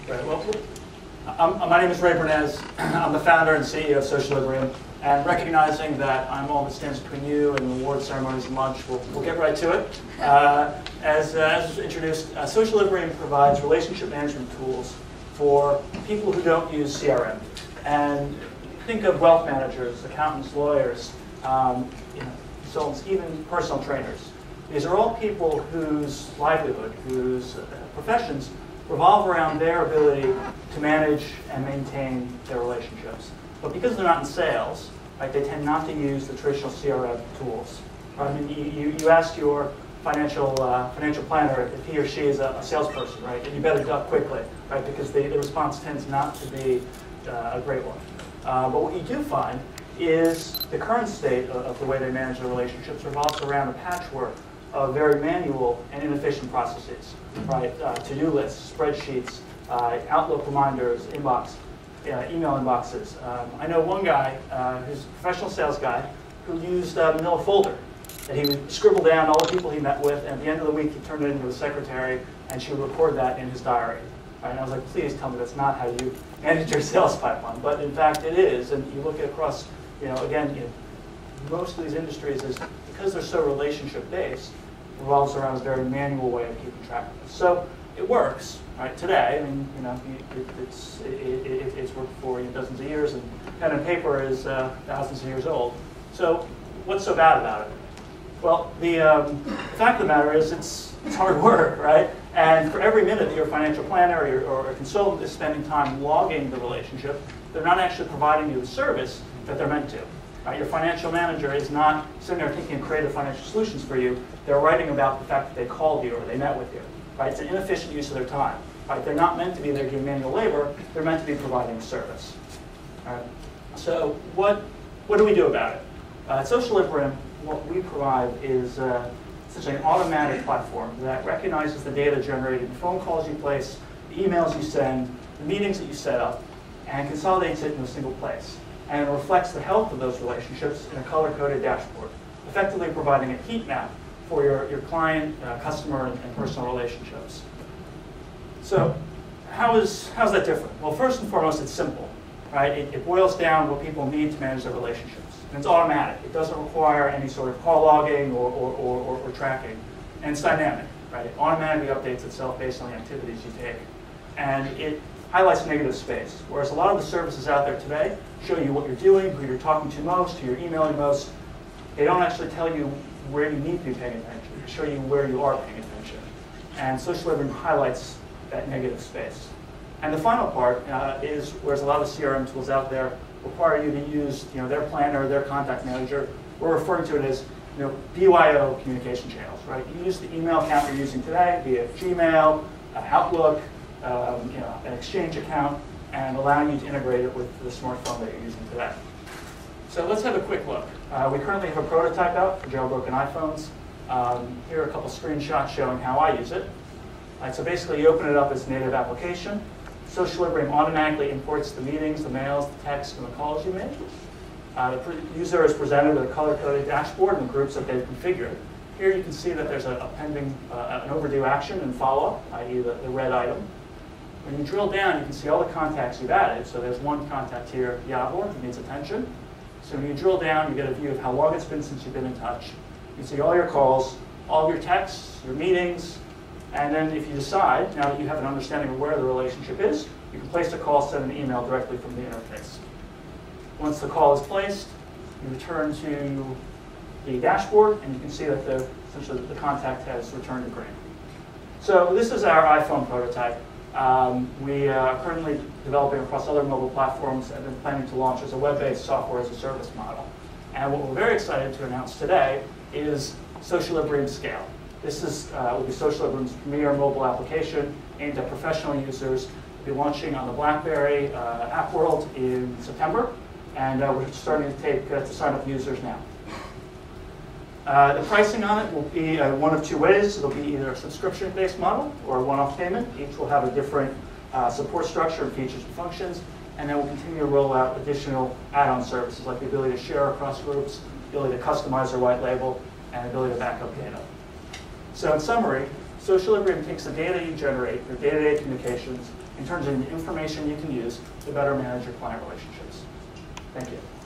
Right. Well, my name is Ray Bernez. I'm the founder and CEO of Socialibrium. And recognizing that I'm all that stands between you and the award ceremonies and lunch, we'll get right to it. As was introduced, Socialibrium provides relationship management tools for people who don't use CRM. And think of wealth managers, accountants, lawyers, consultants, even personal trainers. These are all people whose livelihood, whose professions revolve around their ability to manage and maintain their relationships. But because they're not in sales, right, they tend not to use the traditional CRM tools. Right? I mean, you ask your financial planner if he or she is a salesperson, right? And you better duck quickly, right? Because the response tends not to be a great one. But what you do find is the current state of the way they manage their relationships revolves around a patchwork of very manual and inefficient processes, right? To-do lists, spreadsheets, Outlook reminders, email inboxes. I know one guy who's a professional sales guy who used a manila folder that he would scribble down all the people he met with, and at the end of the week he turned it into his secretary and she would record that in his diary. Right? And I was like, please tell me that's not how you manage your sales pipeline. But in fact it is, and you look at across, most of these industries is because they're so relationship based, revolves around a very manual way of keeping track of this. So it works, right? Today, I mean, it's worked for dozens of years, and pen and paper is thousands of years old. So what's so bad about it? Well, the fact of the matter is it's hard work, right? And for every minute that your financial planner or a consultant is spending time logging the relationship, they're not actually providing you the service that they're meant to. Right? Your financial manager is not sitting there thinking of creative financial solutions for you. They're writing about the fact that they called you or they met with you. Right? It's an inefficient use of their time. Right? They're not meant to be there doing manual labor. They're meant to be providing a service. All right? So what do we do about it? At Socialibrium, what we provide is essentially an automatic platform that recognizes the data generated, the phone calls you place, the emails you send, the meetings that you set up, and consolidates it in a single place. And it reflects the health of those relationships in a color-coded dashboard, effectively providing a heat map for your client, customer, and personal relationships. So how's that different? Well, first and foremost, it's simple. Right? It boils down what people need to manage their relationships. And it's automatic. It doesn't require any sort of call logging or tracking. And it's dynamic. Right? It automatically updates itself based on the activities you take. And it highlights negative space. Whereas a lot of the services out there today show you what you're doing, who you're talking to most, who you're emailing most. They don't actually tell you where you need to be paying attention. They show you where you are paying attention. And Socialibrium highlights that negative space. And the final part is, whereas a lot of CRM tools out there require you to use their planner, their contact manager, we're referring to it as BYO communication channels. Right? You use the email account you're using today, be it Gmail, Outlook, an Exchange account, and allowing you to integrate it with the smartphone that you're using today. So let's have a quick look. We currently have a prototype out for jailbroken iPhones. Here are a couple screenshots showing how I use it. Right, so basically, you open it up as a native application. Socialibrium automatically imports the meetings, the mails, the texts, and the calls you made. The user is presented with a color-coded dashboard and the groups that they've configured. Here you can see that there's a pending, an overdue action and follow-up, i.e. the red item. When you drill down, you can see all the contacts you've added. So there's one contact here, Yavor, who needs attention. So when you drill down, you get a view of how long it's been since you've been in touch. You see all your calls, all of your texts, your meetings, and then if you decide, now that you have an understanding of where the relationship is, you can place a call, send an email directly from the interface. Once the call is placed, you return to the dashboard, and you can see that essentially the contact has returned to green. So this is our iPhone prototype. We are currently developing across other mobile platforms and then planning to launch as a web-based software as a service model. And what we're very excited to announce today is Socialibrium Scale. This will be Socialibrium's premier mobile application aimed at professional users. We'll be launching on the BlackBerry app world in September, and we're starting to sign up users now. The pricing on it will be one of two ways. It'll be either a subscription-based model or a one-off payment. Each will have a different support structure and features and functions, and then we'll continue to roll out additional add-on services like the ability to share across groups, the ability to customize or white label, and the ability to back up data. So in summary, Socialibrium takes the data you generate, your day-to-day communications, in terms of the information you can use to better manage your client relationships. Thank you.